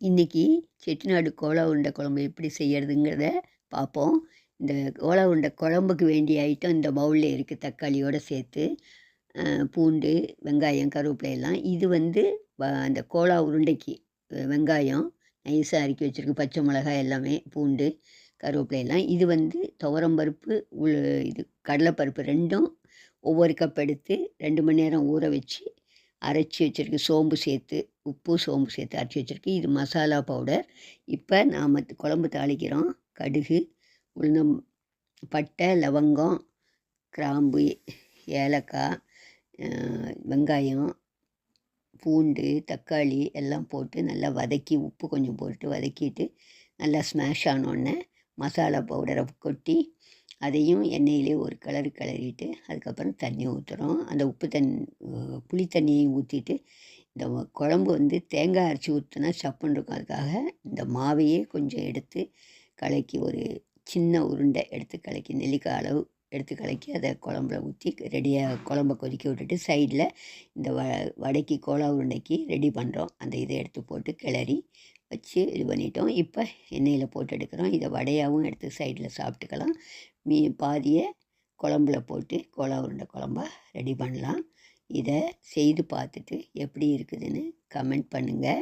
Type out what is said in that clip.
இன்றைக்கி செட்டிநாடு கோலா உருண்டை குழம்பு எப்படி செய்கிறதுங்கிறத பார்ப்போம். இந்த கோலா உருண்டை குழம்புக்கு வேண்டிய ஐட்டம் இந்த பவுலில் இருக்குது. தக்காளியோடு சேர்த்து பூண்டு, வெங்காயம், கருவேப்பிலை எல்லாம். இது வந்து அந்த கோலா உருண்டைக்கு வெங்காயம் நைஸாக அறுக்கி வச்சுருக்கு, பச்சை மிளகாய் எல்லாமே, பூண்டு, கருவேப்பிலை எல்லாம். இது வந்து துவரம்பருப்பு, இது கடலைப்பருப்பு ரெண்டும் ஒவ்வொரு கப் எடுத்து 2 மணி நேரம் ஊற வச்சு அரைச்சி வச்சுருக்கு. சோம்பு சேர்த்து, உப்பு, சோம்பு சேர்த்து அரைச்சி வச்சுருக்கு. இது மசாலா பவுடர். இப்போ நாம் குழம்பு தாளிக்கிறோம். கடுகு, உளுந்தம், பட்டை, லவங்கம், கிராம்பு, ஏலக்காய், வெங்காயம், பூண்டு, தக்காளி எல்லாம் போட்டு நல்லா வதக்கி, உப்பு கொஞ்சம் போட்டு வதக்கிட்டு நல்லா ஸ்மாஷ் ஆனோடனே மசாலா பவுடரை கொட்டி அதையும் எண்ணெயிலே ஒரு கிளறிட்டு அதுக்கப்புறம் தண்ணி ஊற்றுறோம். அந்த புளி தண்ணியையும் ஊற்றிட்டு இந்த குழம்பு வந்து தேங்காய் அரைச்சி ஊற்றினா சப்புன்னு இருக்கும். அதுக்காக இந்த மாவையே கொஞ்சம் எடுத்து கலக்கி, ஒரு சின்ன உருண்டை எடுத்து கலக்கி, நெல்லிக்காய் அளவு எடுத்து கலக்கி அதை குழம்புல ஊற்றி ரெடியாக குழம்ப கொதிக்க விட்டுட்டு சைடில் இந்த வடைக்கு, கோலா உருண்டைக்கு ரெடி பண்ணுறோம். அந்த இதை எடுத்து போட்டு கிளறி வச்சு இது பண்ணிட்டோம். இப்போ எண்ணெயில் போட்டு எடுக்கிறோம். இதை வடையாகவும் எடுத்து சைடில் சாப்பிட்டுக்கலாம். பாதியை குழம்புல போட்டு கோலா உருண்டை குழம்பா ரெடி பண்ணலாம். இதை செய்து பார்த்துட்டு எப்படி இருக்குதுன்னு கமெண்ட் பண்ணுங்கள்.